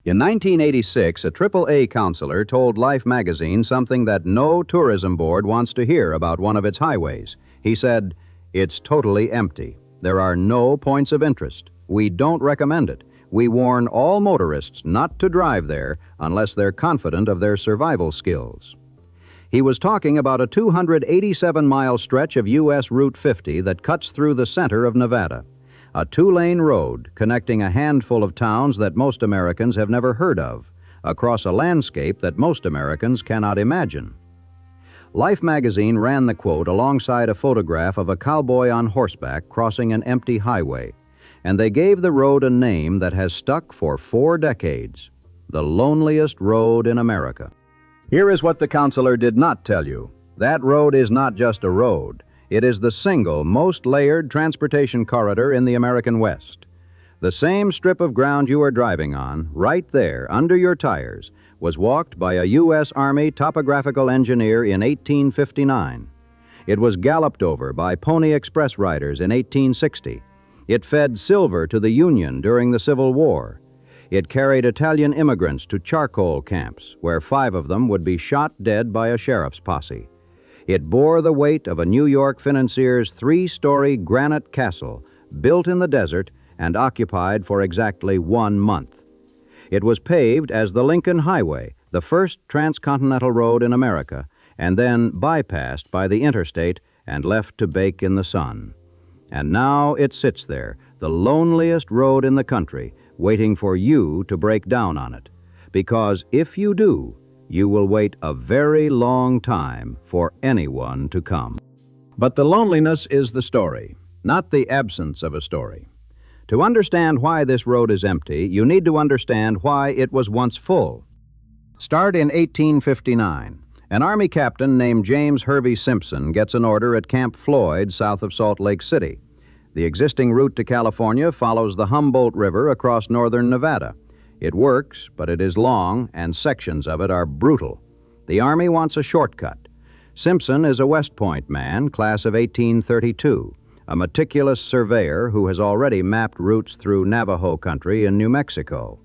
In 1986, a AAA counselor told Life magazine something that no tourism board wants to hear about one of its highways. He said, "It's totally empty. There are no points of interest. We don't recommend it. We warn all motorists not to drive there unless they're confident of their survival skills." He was talking about a 287-mile stretch of U.S. Route 50 that cuts through the center of Nevada. A two-lane road connecting a handful of towns that most Americans have never heard of, across a landscape that most Americans cannot imagine. Life magazine ran the quote alongside a photograph of a cowboy on horseback crossing an empty highway, and they gave the road a name that has stuck for 4 decades: the loneliest road in America. Here is what the counselor did not tell you. That road is not just a road. It is the single most layered transportation corridor in the American West. The same strip of ground you are driving on, right there under your tires, was walked by a U.S. Army topographical engineer in 1859. It was galloped over by Pony Express riders in 1860. It fed silver to the Union during the Civil War. It carried Italian immigrants to charcoal camps, where 5 of them would be shot dead by a sheriff's posse. It bore the weight of a New York financier's 3-story granite castle, built in the desert and occupied for exactly 1 month. It was paved as the Lincoln Highway, the first transcontinental road in America, and then bypassed by the interstate and left to bake in the sun. And now it sits there, the loneliest road in the country, waiting for you to break down on it. Because if you do, you will wait a very long time for anyone to come. But the loneliness is the story, not the absence of a story. To understand why this road is empty, you need to understand why it was once full. Start in 1859. An Army captain named James Simpson gets an order at Camp Floyd, south of Salt Lake City. The existing route to California follows the Humboldt River across northern Nevada. It works, but it is long, and sections of it are brutal. The Army wants a shortcut. Simpson is a West Point man, class of 1832, a meticulous surveyor who has already mapped routes through Navajo country in New Mexico.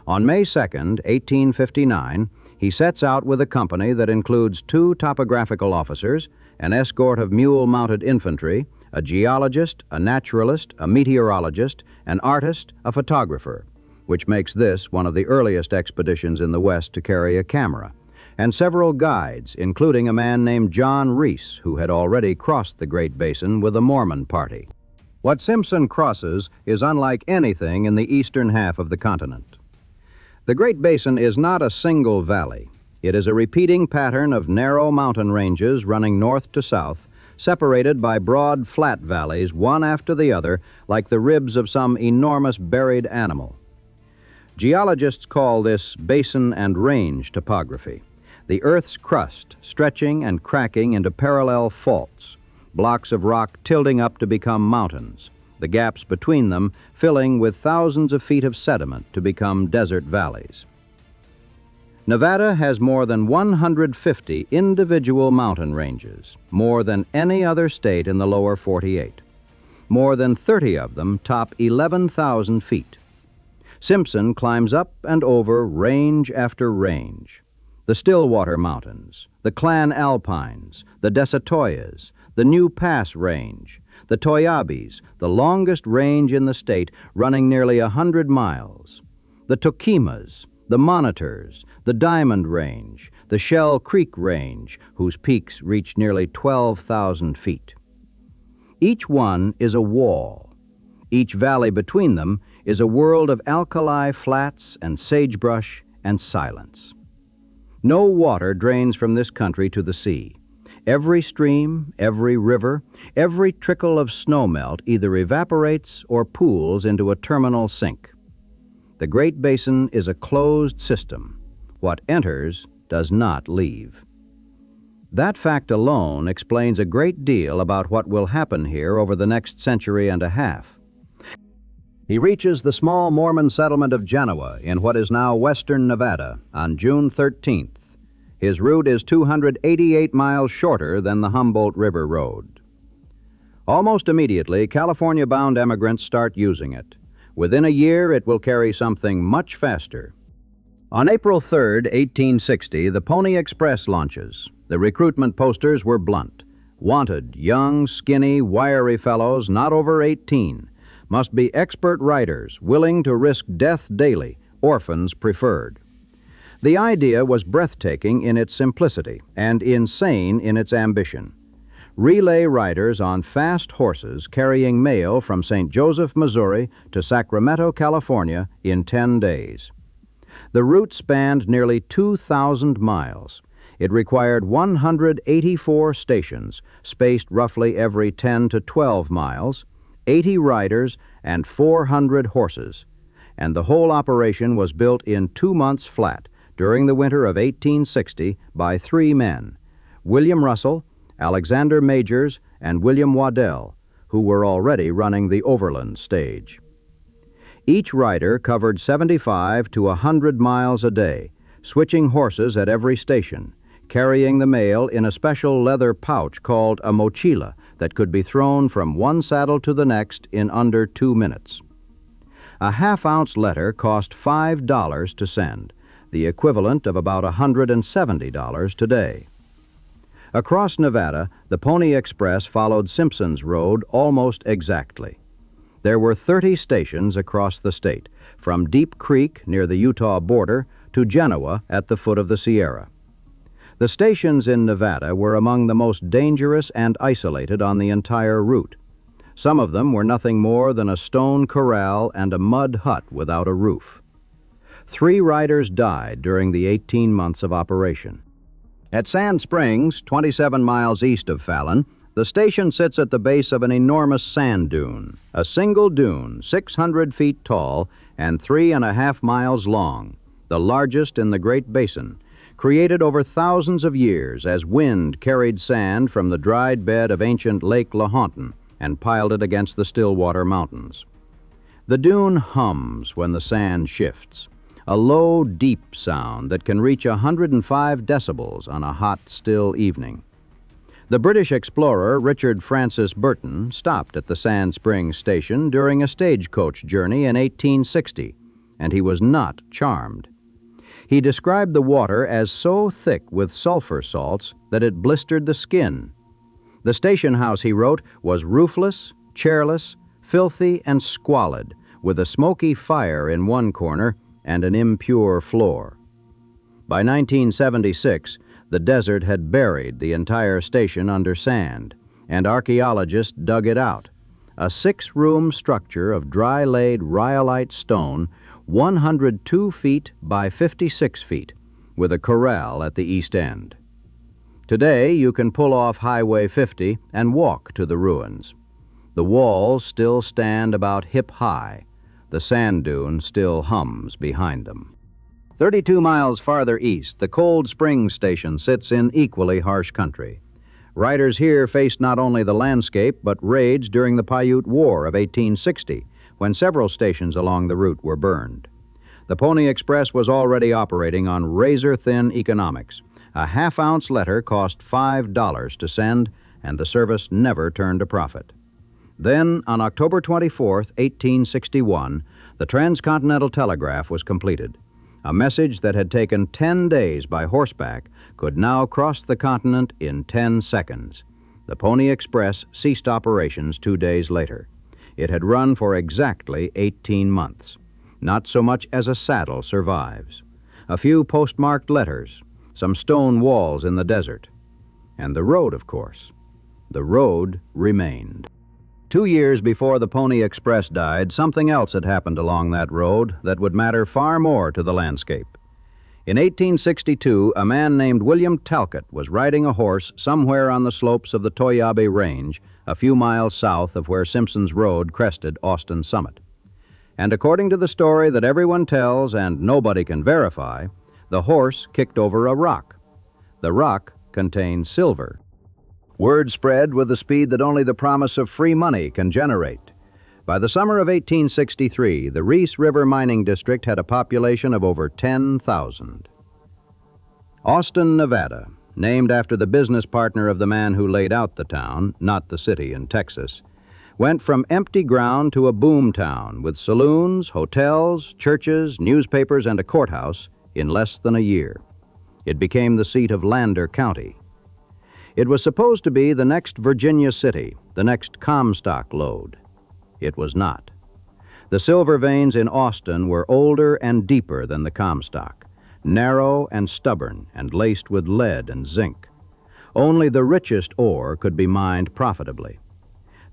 On May 2nd, 1859, he sets out with a company that includes 2 topographical officers, an escort of mule-mounted infantry, a geologist, a naturalist, a meteorologist, an artist, a photographer, which makes this one of the earliest expeditions in the West to carry a camera, and several guides, including a man named John Reese, who had already crossed the Great Basin with a Mormon party. What Simpson crosses is unlike anything in the eastern half of the continent. The Great Basin is not a single valley. It is a repeating pattern of narrow mountain ranges running north to south, separated by broad, flat valleys, one after the other, like the ribs of some enormous buried animal. Geologists call this basin and range topography. The Earth's crust stretching and cracking into parallel faults, blocks of rock tilting up to become mountains, the gaps between them filling with thousands of feet of sediment to become desert valleys. Nevada has more than 150 individual mountain ranges, more than any other state in the lower 48. More than 30 of them top 11,000 feet. Simpson climbs up and over range after range. The Stillwater Mountains, the Clan Alpines, the Desatoyas, the New Pass Range, the Toyabes, the longest range in the state, running nearly 100 miles, the Tokemas, the Monitors, the Diamond Range, the Shell Creek Range, whose peaks reach nearly 12,000 feet. Each one is a wall. Each valley between them is a world of alkali flats and sagebrush and silence. No water drains from this country to the sea. Every stream, every river, every trickle of snowmelt either evaporates or pools into a terminal sink. The Great Basin is a closed system. What enters does not leave. That fact alone explains a great deal about what will happen here over the next century and a half. He reaches the small Mormon settlement of Genoa in what is now western Nevada on June 13th. His route is 288 miles shorter than the Humboldt River Road. Almost immediately, California-bound emigrants start using it. Within a year, it will carry something much faster, On April 3rd, 1860, the Pony Express launches. The recruitment posters were blunt. Wanted, young, skinny, wiry fellows not over 18. Must be expert riders, willing to risk death daily, orphans preferred. The idea was breathtaking in its simplicity and insane in its ambition. Relay riders on fast horses carrying mail from St. Joseph, Missouri to Sacramento, California in 10 days. The route spanned nearly 2,000 miles. It required 184 stations, spaced roughly every 10 to 12 miles, 80 riders, and 400 horses. And the whole operation was built in 2 months flat during the winter of 1860 by 3 men, William Russell, Alexander Majors, and William Waddell, who were already running the overland stage. Each rider covered 75 to 100 miles a day, switching horses at every station, carrying the mail in a special leather pouch called a mochila that could be thrown from one saddle to the next in under 2 minutes. A half-ounce letter cost $5 to send, the equivalent of about $170 today. Across Nevada, the Pony Express followed Simpson's Road almost exactly. There were 30 stations across the state, from Deep Creek near the Utah border to Genoa at the foot of the Sierra. The stations in Nevada were among the most dangerous and isolated on the entire route. Some of them were nothing more than a stone corral and a mud hut without a roof. 3 riders died during the 18 months of operation. At Sand Springs, 27 miles east of Fallon, the station sits at the base of an enormous sand dune, a single dune 600 feet tall and 3.5 miles long, the largest in the Great Basin, created over thousands of years as wind carried sand from the dried bed of ancient Lake Lahontan and piled it against the Stillwater Mountains. The dune hums when the sand shifts, a low, deep sound that can reach 105 decibels on a hot, still evening. The British explorer Richard Francis Burton stopped at the Sand Springs station during a stagecoach journey in 1860, and he was not charmed. He described the water as so thick with sulfur salts that it blistered the skin. The station house, he wrote, was roofless, chairless, filthy, and squalid, with a smoky fire in one corner and an impure floor. By 1976, the desert had buried the entire station under sand, and archaeologists dug it out, a 6-room structure of dry-laid rhyolite stone 102 feet by 56 feet, with a corral at the east end. Today, you can pull off Highway 50 and walk to the ruins. The walls still stand about hip-high. The sand dune still hums behind them. 32 miles farther east, the Cold Springs station sits in equally harsh country. Riders here faced not only the landscape, but raids during the Paiute War of 1860, when several stations along the route were burned. The Pony Express was already operating on razor-thin economics. A half-ounce letter cost $5 to send, and the service never turned a profit. Then, on October 24, 1861, the transcontinental telegraph was completed. A message that had taken 10 days by horseback could now cross the continent in 10 seconds. The Pony Express ceased operations 2 days later. It had run for exactly 18 months. Not so much as a saddle survives. A few postmarked letters, some stone walls in the desert. And the road, of course. The road remained. 2 years before the Pony Express died, something else had happened along that road that would matter far more to the landscape. In 1862, a man named William Talcott was riding a horse somewhere on the slopes of the Toyabe Range, a few miles south of where Simpson's Road crested Austin Summit. And according to the story that everyone tells and nobody can verify, the horse kicked over a rock. The rock contained silver. Word spread with the speed that only the promise of free money can generate. By the summer of 1863, the Reese River Mining District had a population of over 10,000. Austin, Nevada, named after the business partner of the man who laid out the town, not the city in Texas, went from empty ground to a boom town with saloons, hotels, churches, newspapers, and a courthouse in less than a year. It became the seat of Lander County. It was supposed to be the next Virginia city, the next Comstock lode. It was not. The silver veins in Austin were older and deeper than the Comstock, narrow and stubborn and laced with lead and zinc. Only the richest ore could be mined profitably.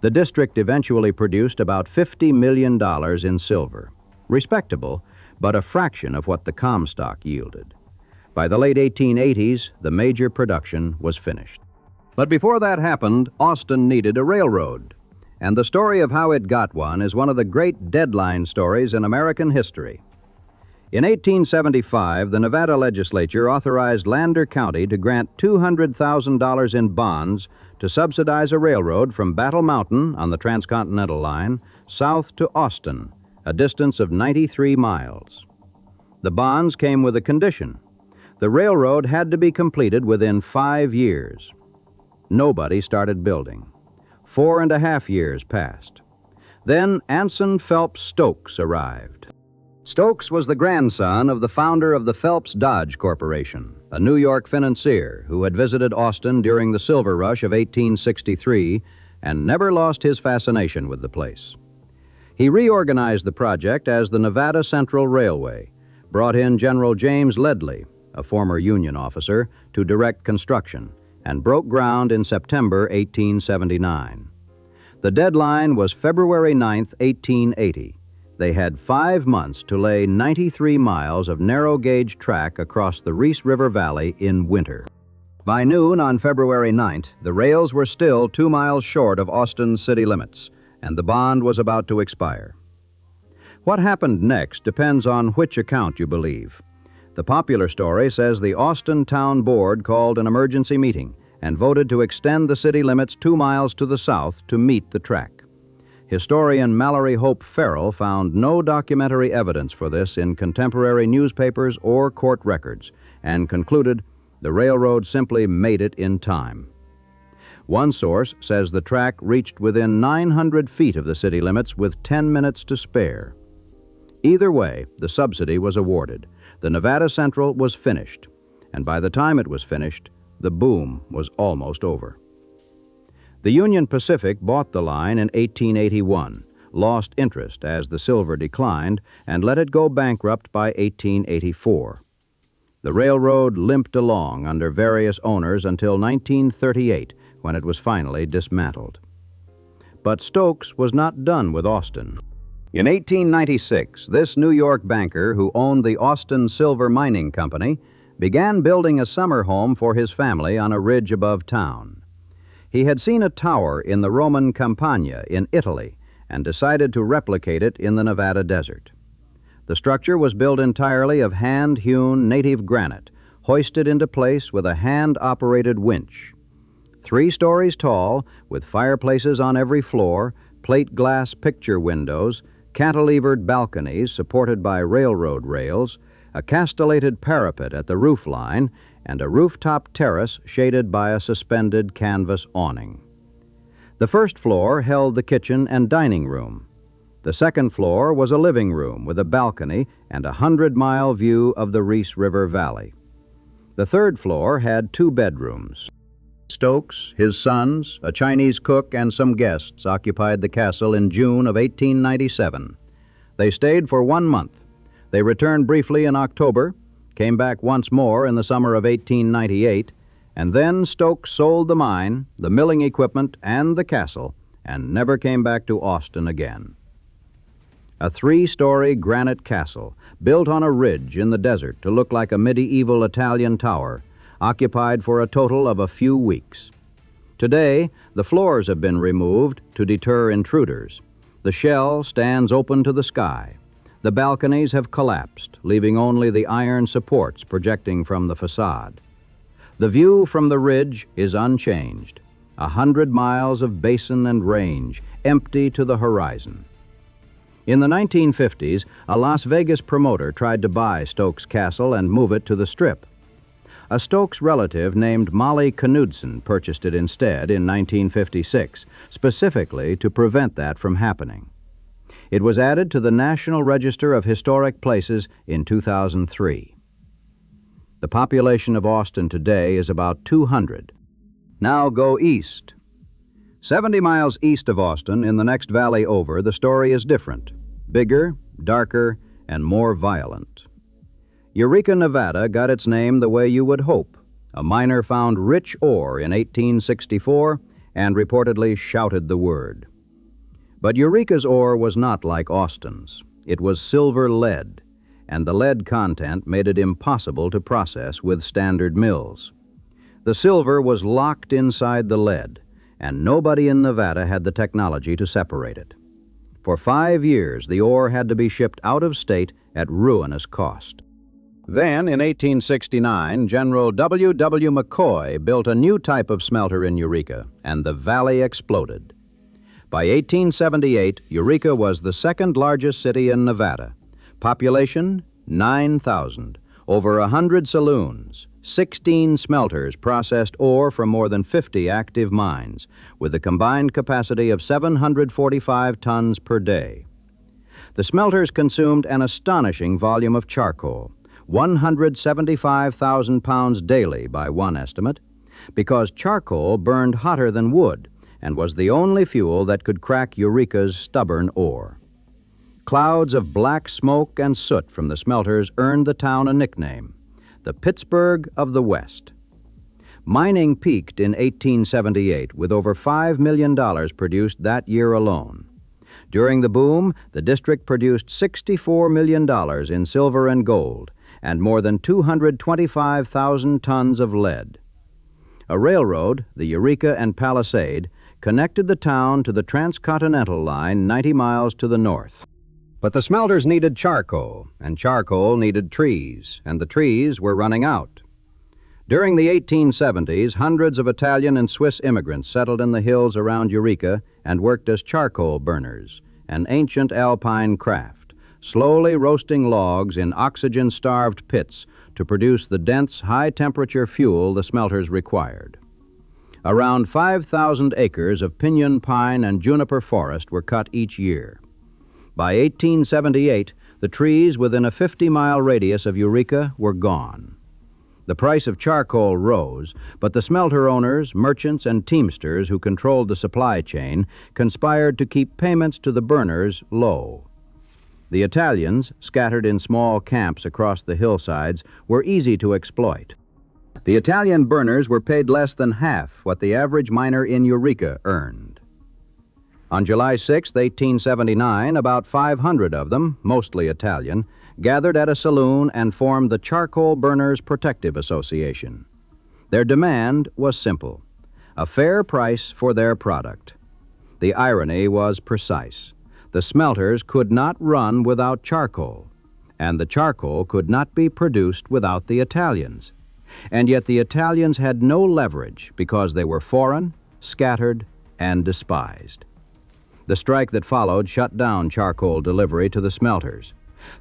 The district eventually produced about $50 million in silver. Respectable, but a fraction of what the Comstock yielded. By the late 1880s, the major production was finished. But before that happened, Austin needed a railroad. And the story of how it got one is one of the great deadline stories in American history. In 1875, the Nevada legislature authorized Lander County to grant $200,000 in bonds to subsidize a railroad from Battle Mountain on the transcontinental line south to Austin, a distance of 93 miles. The bonds came with a condition. The railroad had to be completed within 5 years. Nobody started building. 4.5 years passed. Then Anson Phelps Stokes arrived. Stokes was the grandson of the founder of the Phelps Dodge Corporation, a New York financier who had visited Austin during the silver rush of 1863 and never lost his fascination with the place. He reorganized the project as the Nevada Central Railway, brought in General James Ledlie, a former Union officer, to direct construction, and broke ground in September 1879. The deadline was February 9, 1880. They had 5 months to lay 93 miles of narrow-gauge track across the Reese River Valley in winter. By noon on February 9th, the rails were still 2 miles short of Austin's city limits, and the bond was about to expire. What happened next depends on which account you believe. The popular story says the Austin Town Board called an emergency meeting and voted to extend the city limits 2 miles to the south to meet the track. Historian Mallory Hope Farrell found no documentary evidence for this in contemporary newspapers or court records and concluded the railroad simply made it in time. One source says the track reached within 900 feet of the city limits with 10 minutes to spare. Either way, the subsidy was awarded. The Nevada Central was finished, and by the time it was finished, the boom was almost over. The Union Pacific bought the line in 1881, lost interest as the silver declined, and let it go bankrupt by 1884. The railroad limped along under various owners until 1938, when it was finally dismantled. But Stokes was not done with Austin. In 1896, this New York banker who owned the Austin Silver Mining Company began building a summer home for his family on a ridge above town. He had seen a tower in the Roman Campagna in Italy and decided to replicate it in the Nevada desert. The structure was built entirely of hand-hewn native granite, hoisted into place with a hand-operated winch. 3 stories tall, with fireplaces on every floor, plate glass picture windows, cantilevered balconies supported by railroad rails, a castellated parapet at the roof line, and a rooftop terrace shaded by a suspended canvas awning. The first floor held the kitchen and dining room. The second floor was a living room with a balcony and a 100-mile view of the Reese River Valley. The third floor had 2 bedrooms. Stokes, his sons, a Chinese cook, and some guests occupied the castle in June of 1897. They stayed for 1 month. They returned briefly in October, came back once more in the summer of 1898, and then Stokes sold the mine, the milling equipment, and the castle, and never came back to Austin again. A 3-story granite castle, built on a ridge in the desert to look like a medieval Italian tower, occupied for a total of a few weeks. Today, the floors have been removed to deter intruders. The shell stands open to the sky. The balconies have collapsed, leaving only the iron supports projecting from the facade. The view from the ridge is unchanged. 100 miles of basin and range, empty to the horizon. In the 1950s, a Las Vegas promoter tried to buy Stokes Castle and move it to the Strip. A Stokes relative named Molly Knudsen purchased it instead in 1956, specifically to prevent that from happening. It was added to the National Register of Historic Places in 2003. The population of Austin today is about 200. Now go east. 70 miles east of Austin, in the next valley over, the story is different. Bigger, darker, and more violent. Eureka, Nevada got its name the way you would hope. A miner found rich ore in 1864 and reportedly shouted the word. But Eureka's ore was not like Austin's. It was silver lead, and the lead content made it impossible to process with standard mills. The silver was locked inside the lead, and nobody in Nevada had the technology to separate it. For 5 years, the ore had to be shipped out of state at ruinous cost. Then, in 1869, General W. W. McCoy built a new type of smelter in Eureka, and the valley exploded. By 1878, Eureka was the second largest city in Nevada. Population, 9,000. Over 100 saloons. 16 smelters processed ore from more than 50 active mines, with a combined capacity of 745 tons per day. The smelters consumed an astonishing volume of charcoal, 175,000 pounds daily by one estimate, because charcoal burned hotter than wood and was the only fuel that could crack Eureka's stubborn ore. Clouds of black smoke and soot from the smelters earned the town a nickname, the Pittsburgh of the West. Mining peaked in 1878 with over $5 million produced that year alone. During the boom, the district produced $64 million in silver and gold, and more than 225,000 tons of lead. A railroad, the Eureka and Palisade, connected the town to the transcontinental line 90 miles to the north. But the smelters needed charcoal, and charcoal needed trees, and the trees were running out. During the 1870s, hundreds of Italian and Swiss immigrants settled in the hills around Eureka and worked as charcoal burners, an ancient alpine craft, slowly roasting logs in oxygen-starved pits to produce the dense, high-temperature fuel the smelters required. Around 5,000 acres of pinyon pine and juniper forest were cut each year. By 1878, the trees within a 50-mile radius of Eureka were gone. The price of charcoal rose, but the smelter owners, merchants, and teamsters who controlled the supply chain conspired to keep payments to the burners low. The Italians, scattered in small camps across the hillsides, were easy to exploit. The Italian burners were paid less than half what the average miner in Eureka earned. On July 6, 1879, about 500 of them, mostly Italian, gathered at a saloon and formed the Charcoal Burners Protective Association. Their demand was simple: a fair price for their product. The irony was precise. The smelters could not run without charcoal, and the charcoal could not be produced without the Italians. And yet the Italians had no leverage because they were foreign, scattered, and despised. The strike that followed shut down charcoal delivery to the smelters.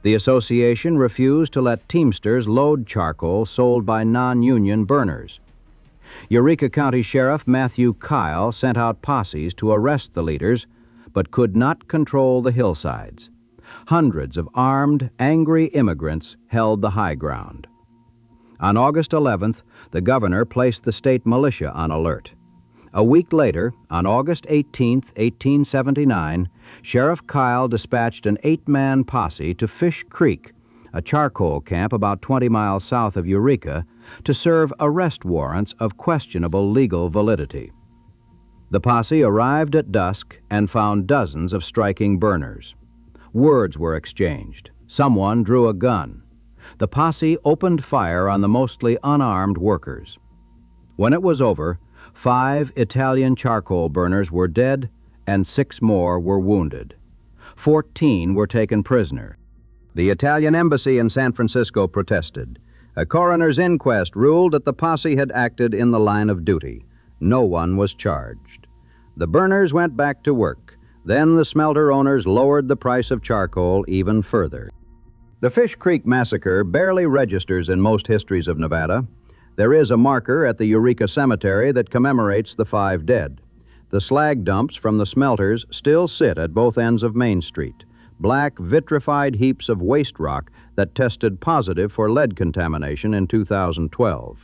The association refused to let teamsters load charcoal sold by non-union burners. Eureka County Sheriff Matthew Kyle sent out posses to arrest the leaders, but could not control the hillsides. Hundreds of armed, angry immigrants held the high ground. On August 11th, the governor placed the state militia on alert. A week later, on August 18, 1879, Sheriff Kyle dispatched an 8-man posse to Fish Creek, a charcoal camp about 20 miles south of Eureka, to serve arrest warrants of questionable legal validity. The posse arrived at dusk and found dozens of striking burners. Words were exchanged. Someone drew a gun. The posse opened fire on the mostly unarmed workers. When it was over, 5 Italian charcoal burners were dead and 6 more were wounded. 14 were taken prisoner. The Italian embassy in San Francisco protested. A coroner's inquest ruled that the posse had acted in the line of duty. No one was charged. The burners went back to work. Then the smelter owners lowered the price of charcoal even further. The Fish Creek Massacre barely registers in most histories of Nevada. There is a marker at the Eureka Cemetery that commemorates the 5 dead. The slag dumps from the smelters still sit at both ends of Main Street, black vitrified heaps of waste rock that tested positive for lead contamination in 2012.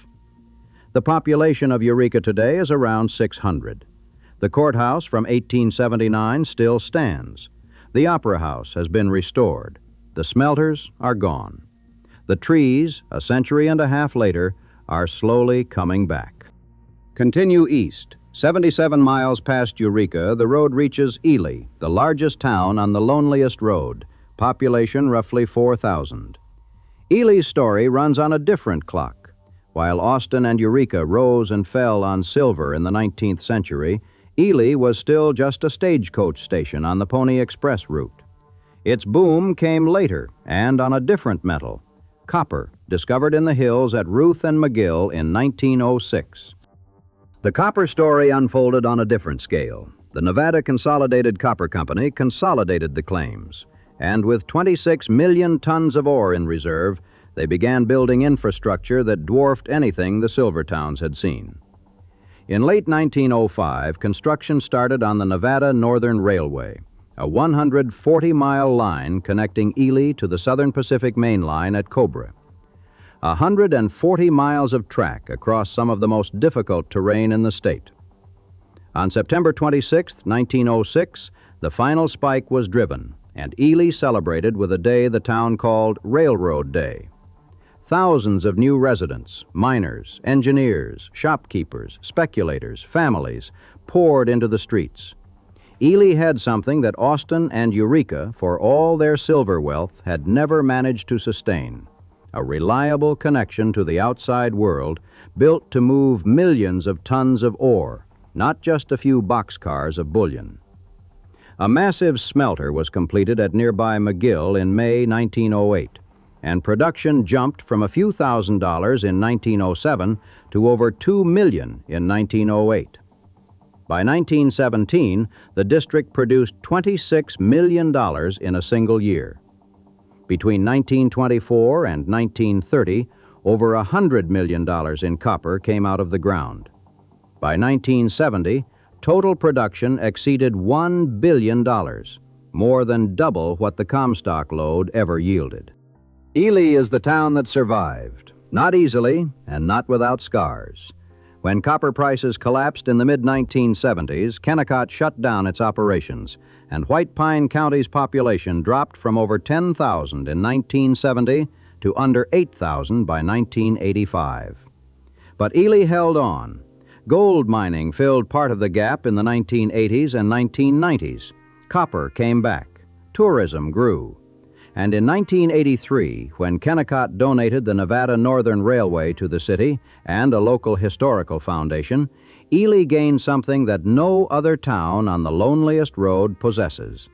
The population of Eureka today is around 600. The courthouse from 1879 still stands. The Opera House has been restored. The smelters are gone. The trees, a century and a half later, are slowly coming back. Continue east. 77 miles past Eureka, the road reaches Ely, the largest town on the Loneliest Road, population roughly 4,000. Ely's story runs on a different clock. While Austin and Eureka rose and fell on silver in the 19th century, Ely was still just a stagecoach station on the Pony Express route. Its boom came later and on a different metal, copper, discovered in the hills at Ruth and McGill in 1906. The copper story unfolded on a different scale. The Nevada Consolidated Copper Company consolidated the claims, and with 26 million tons of ore in reserve, they began building infrastructure that dwarfed anything the silver towns had seen. In late 1905, construction started on the Nevada Northern Railway, a 140-mile line connecting Ely to the Southern Pacific Main Line at Cobra. 140 miles of track across some of the most difficult terrain in the state. On September 26, 1906, the final spike was driven, and Ely celebrated with a day the town called Railroad Day. Thousands of new residents, miners, engineers, shopkeepers, speculators, families poured into the streets. Ely had something that Austin and Eureka, for all their silver wealth, had never managed to sustain: a reliable connection to the outside world built to move millions of tons of ore, not just a few boxcars of bullion. A massive smelter was completed at nearby McGill in May 1908, and production jumped from a few $1,000s in 1907 to over $2 million in 1908. By 1917, the district produced $26 million in a single year. Between 1924 and 1930, over $100 million in copper came out of the ground. By 1970, total production exceeded $1 billion, more than double what the Comstock lode ever yielded. Ely is the town that survived, not easily and not without scars. When copper prices collapsed in the mid-1970s, Kennecott shut down its operations, and White Pine County's population dropped from over 10,000 in 1970 to under 8,000 by 1985. But Ely held on. Gold mining filled part of the gap in the 1980s and 1990s. Copper came back. Tourism grew. And in 1983, when Kennecott donated the Nevada Northern Railway to the city and a local historical foundation, Ely gained something that no other town on the Loneliest Road possesses: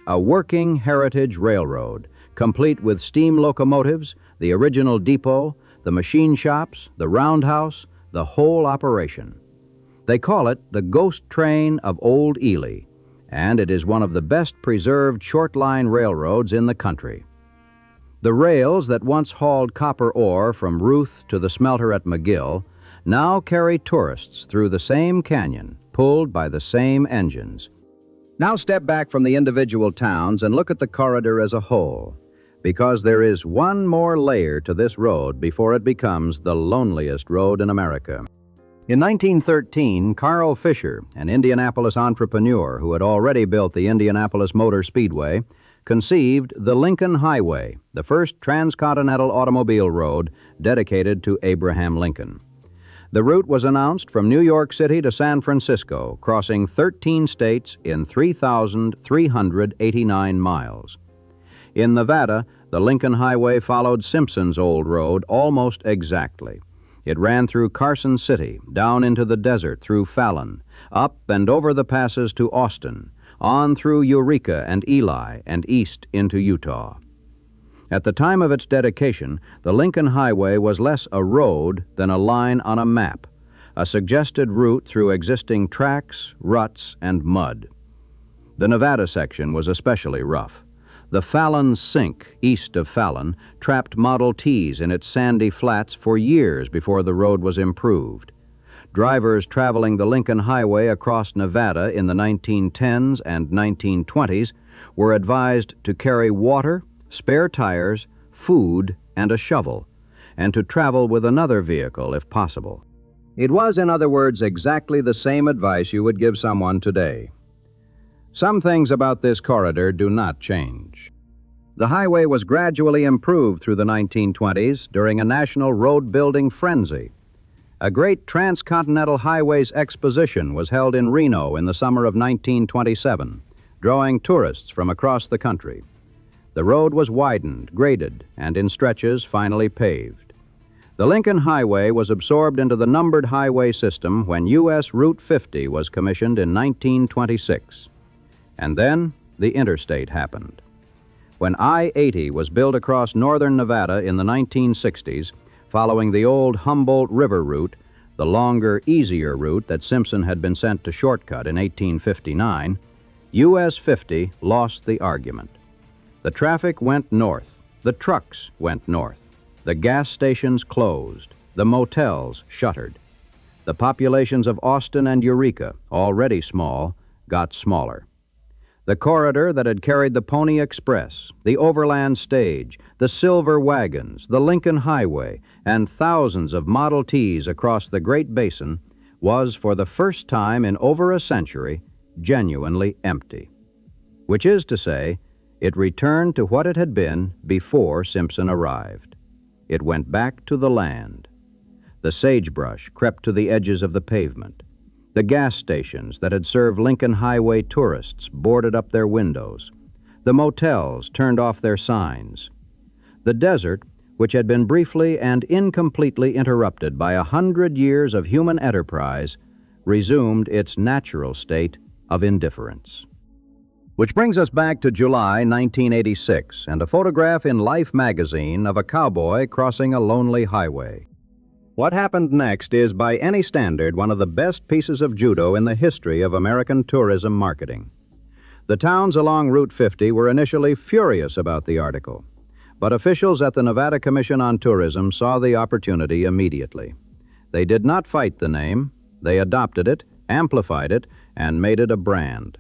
a working heritage railroad, complete with steam locomotives, the original depot, the machine shops, the roundhouse, the whole operation. They call it the Ghost Train of Old Ely, and it is one of the best preserved short-line railroads in the country. The rails that once hauled copper ore from Ruth to the smelter at McGill now carry tourists through the same canyon, pulled by the same engines. Now step back from the individual towns and look at the corridor as a whole, because there is one more layer to this road before it becomes the loneliest road in America. In 1913, Carl Fisher, an Indianapolis entrepreneur who had already built the Indianapolis Motor Speedway, conceived the Lincoln Highway, the first transcontinental automobile road dedicated to Abraham Lincoln. The route was announced from New York City to San Francisco, crossing 13 states in 3,389 miles. In Nevada, the Lincoln Highway followed Simpson's old road almost exactly. It ran through Carson City, down into the desert through Fallon, up and over the passes to Austin, on through Eureka and Ely, and east into Utah. At the time of its dedication, the Lincoln Highway was less a road than a line on a map, a suggested route through existing tracks, ruts, and mud. The Nevada section was especially rough. The Fallon Sink, east of Fallon, trapped Model Ts in its sandy flats for years before the road was improved. Drivers traveling the Lincoln Highway across Nevada in the 1910s and 1920s were advised to carry water, spare tires, food, and a shovel, and to travel with another vehicle if possible. It was, in other words, exactly the same advice you would give someone today. Some things about this corridor do not change. The highway was gradually improved through the 1920s during a national road-building frenzy. A great transcontinental highways exposition was held in Reno in the summer of 1927, drawing tourists from across the country. The road was widened, graded, and in stretches finally paved. The Lincoln Highway was absorbed into the numbered highway system when U.S. Route 50 was commissioned in 1926. And then the interstate happened. When I-80 was built across northern Nevada in the 1960s, following the old Humboldt River route, the longer, easier route that Simpson had been sent to shortcut in 1859, U.S. 50 lost the argument. The traffic went north. The trucks went north. The gas stations closed. The motels shuttered. The populations of Austin and Eureka, already small, got smaller. The corridor that had carried the Pony Express, the Overland Stage, the Silver Wagons, the Lincoln Highway, and thousands of Model Ts across the Great Basin was, for the first time in over a century, genuinely empty. Which is to say, it returned to what it had been before Simpson arrived. It went back to the land. The sagebrush crept to the edges of the pavement. The gas stations that had served Lincoln Highway tourists boarded up their windows. The motels turned off their signs. The desert, which had been briefly and incompletely interrupted by 100 years of human enterprise, resumed its natural state of indifference. Which brings us back to July 1986 and a photograph in Life magazine of a cowboy crossing a lonely highway. What happened next is, by any standard, one of the best pieces of judo in the history of American tourism marketing. The towns along Route 50 were initially furious about the article, but officials at the Nevada Commission on Tourism saw the opportunity immediately. They did not fight the name. They adopted it, amplified it, and made it a brand.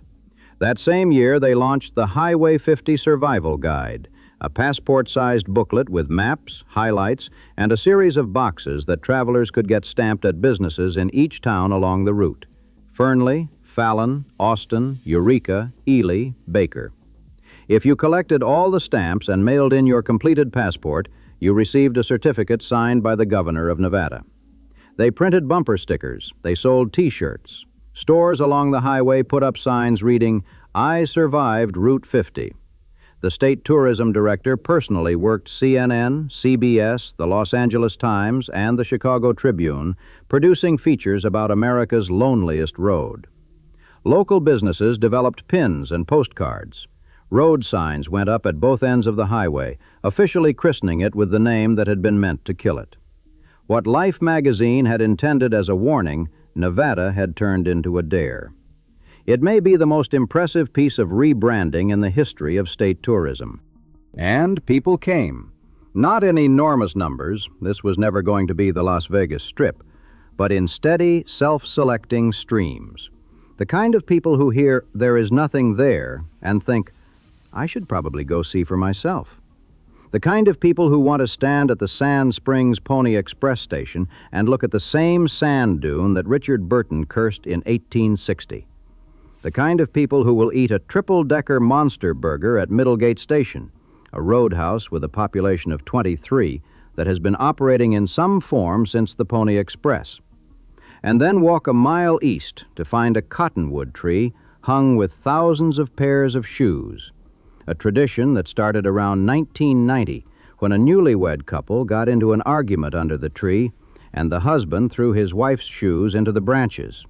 That same year, they launched the Highway 50 Survival Guide, a passport-sized booklet with maps, highlights, and a series of boxes that travelers could get stamped at businesses in each town along the route: Fernley, Fallon, Austin, Eureka, Ely, Baker. If you collected all the stamps and mailed in your completed passport, you received a certificate signed by the governor of Nevada. They printed bumper stickers. They sold T-shirts. Stores along the highway put up signs reading, "I survived Route 50." The state tourism director personally worked CNN, CBS, the Los Angeles Times, and the Chicago Tribune, producing features about America's loneliest road. Local businesses developed pins and postcards. Road signs went up at both ends of the highway, officially christening it with the name that had been meant to kill it. What Life magazine had intended as a warning, Nevada had turned into a dare. It may be the most impressive piece of rebranding in the history of state tourism. And people came. Not in enormous numbers, this was never going to be the Las Vegas Strip, but in steady, self-selecting streams. The kind of people who hear, "There is nothing there," and think, "I should probably go see for myself." The kind of people who want to stand at the Sand Springs Pony Express station and look at the same sand dune that Richard Burton cursed in 1860. The kind of people who will eat a triple-decker monster burger at Middlegate Station, a roadhouse with a population of 23 that has been operating in some form since the Pony Express, and then walk a mile east to find a cottonwood tree hung with thousands of pairs of shoes, a tradition that started around 1990 when a newlywed couple got into an argument under the tree and the husband threw his wife's shoes into the branches.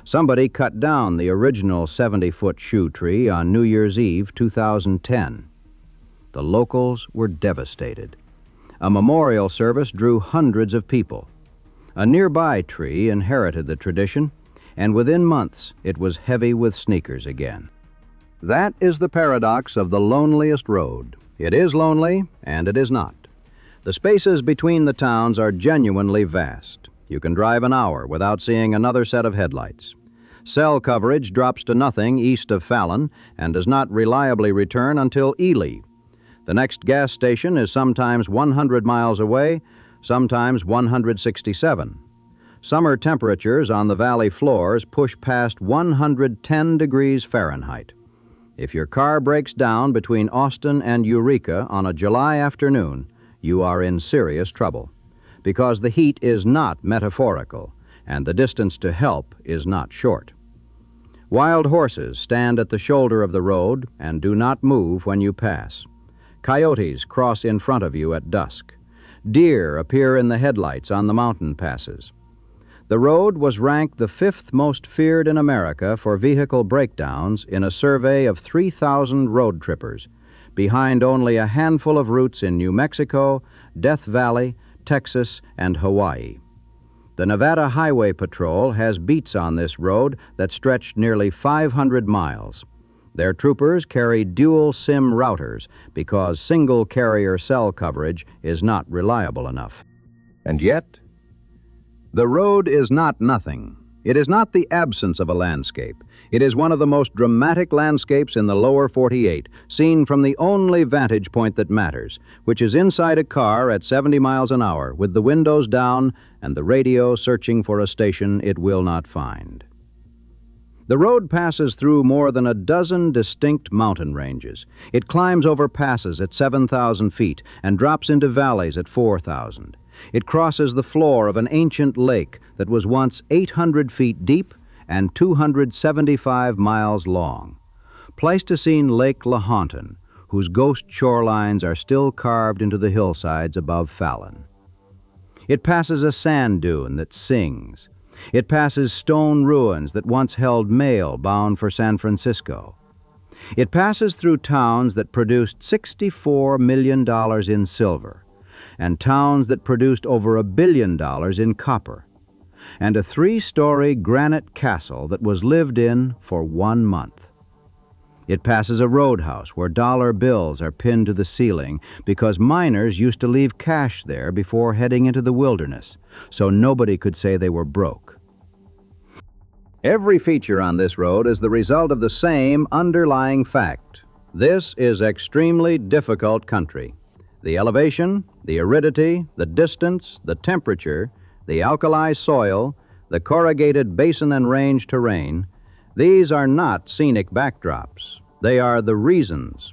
Somebody cut down the original 70-foot shoe tree on New Year's Eve, 2010. The locals were devastated. A memorial service drew hundreds of people. A nearby tree inherited the tradition, and within months it was heavy with sneakers again. That is the paradox of the loneliest road. It is lonely, and it is not. The spaces between the towns are genuinely vast. You can drive an hour without seeing another set of headlights. Cell coverage drops to nothing east of Fallon and does not reliably return until Ely. The next gas station is sometimes 100 miles away, sometimes 167. Summer temperatures on the valley floors push past 110 degrees Fahrenheit. If your car breaks down between Austin and Eureka on a July afternoon, you are in serious trouble, because the heat is not metaphorical, and the distance to help is not short. Wild horses stand at the shoulder of the road and do not move when you pass. Coyotes cross in front of you at dusk. Deer appear in the headlights on the mountain passes. The road was ranked the 5th most feared in America for vehicle breakdowns in a survey of 3,000 road trippers, behind only a handful of routes in New Mexico, Death Valley, Texas, and Hawaii. The Nevada Highway Patrol has beats on this road that stretch nearly 500 miles. Their troopers carry dual SIM routers because single carrier cell coverage is not reliable enough. And yet, the road is not nothing. It is not the absence of a landscape. It is one of the most dramatic landscapes in the lower 48, seen from the only vantage point that matters, which is inside a car at 70 miles an hour, with the windows down and the radio searching for a station it will not find. The road passes through more than a dozen distinct mountain ranges. It climbs over passes at 7,000 feet and drops into valleys at 4,000. It crosses the floor of an ancient lake that was once 800 feet deep and 275 miles long. Pleistocene Lake Lahontan, whose ghost shorelines are still carved into the hillsides above Fallon. It passes a sand dune that sings. It passes stone ruins that once held mail bound for San Francisco. It passes through towns that produced $64 million in silver, and towns that produced over $1 billion in copper, and a 3-story granite castle that was lived in for 1 month. It passes a roadhouse where dollar bills are pinned to the ceiling because miners used to leave cash there before heading into the wilderness, so nobody could say they were broke. Every feature on this road is the result of the same underlying fact. This is extremely difficult country. The elevation, the aridity, the distance, the temperature, the alkali soil, the corrugated basin and range terrain, these are not scenic backdrops. They are the reasons.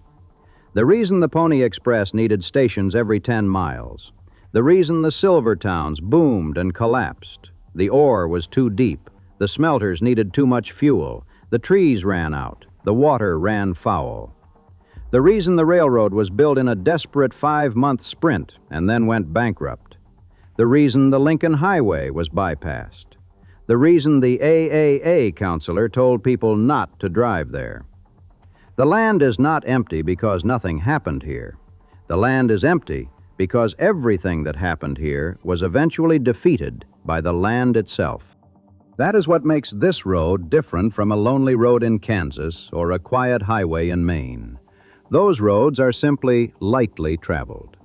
The reason the Pony Express needed stations every 10 miles. The reason the silver towns boomed and collapsed. The ore was too deep. The smelters needed too much fuel. The trees ran out. The water ran foul. The reason the railroad was built in a desperate 5-month sprint and then went bankrupt. The reason the Lincoln Highway was bypassed. The reason the AAA counselor told people not to drive there. The land is not empty because nothing happened here. The land is empty because everything that happened here was eventually defeated by the land itself. That is what makes this road different from a lonely road in Kansas or a quiet highway in Maine. Those roads are simply lightly traveled.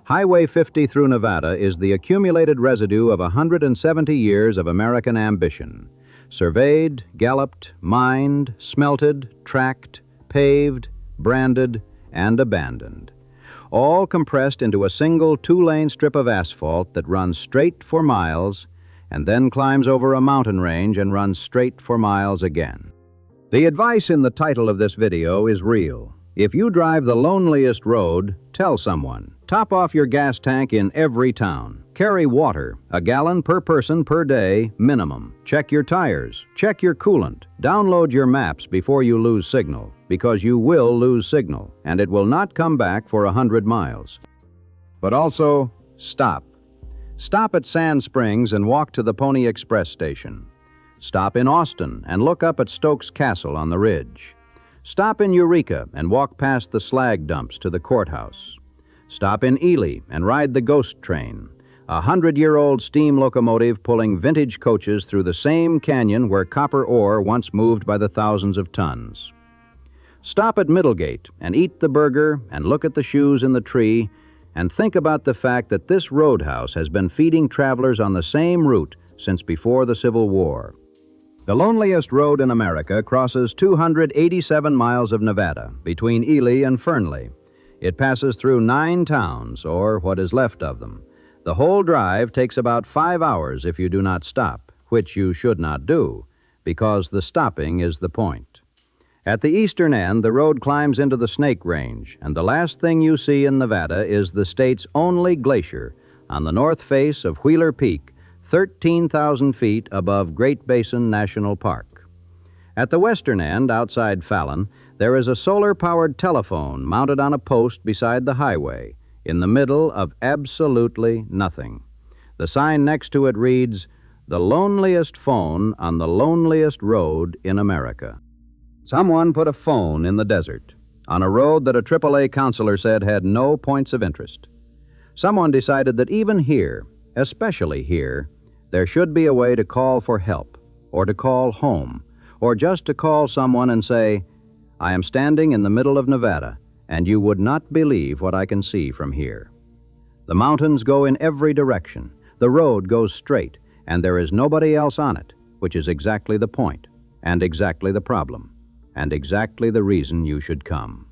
Highway 50 through Nevada is the accumulated residue of 170 years of American ambition. Surveyed, galloped, mined, smelted, tracked, paved, branded, and abandoned. All compressed into a single 2-lane strip of asphalt that runs straight for miles and then climbs over a mountain range and runs straight for miles again. The advice in the title of this video is real. If you drive the loneliest road, tell someone. Top off your gas tank in every town. Carry water, 1 gallon per person per day, minimum. Check your tires. Check your coolant. Download your maps before you lose signal, because you will lose signal, and it will not come back for 100 miles. But also, stop. Stop at Sand Springs and walk to the Pony Express station. Stop in Austin and look up at Stokes Castle on the ridge. Stop in Eureka and walk past the slag dumps to the courthouse. Stop in Ely and ride the ghost train, a 100-year-old steam locomotive pulling vintage coaches through the same canyon where copper ore once moved by the thousands of tons. Stop at Middlegate and eat the burger and look at the shoes in the tree and think about the fact that this roadhouse has been feeding travelers on the same route since before the Civil War. The loneliest road in America crosses 287 miles of Nevada between Ely and Fernley. It passes through 9 towns, or what is left of them. The whole drive takes about 5 hours if you do not stop, which you should not do, because the stopping is the point. At the eastern end, the road climbs into the Snake Range, and the last thing you see in Nevada is the state's only glacier on the north face of Wheeler Peak, 13,000 feet above Great Basin National Park. At the western end, outside Fallon, there is a solar-powered telephone mounted on a post beside the highway, in the middle of absolutely nothing. The sign next to it reads, "The loneliest phone on the loneliest road in America." Someone put a phone in the desert, on a road that a AAA counselor said had no points of interest. Someone decided that even here, especially here, there should be a way to call for help, or to call home, or just to call someone and say, "I am standing in the middle of Nevada, and you would not believe what I can see from here. The mountains go in every direction, the road goes straight, and there is nobody else on it, which is exactly the point, and exactly the problem, and exactly the reason you should come."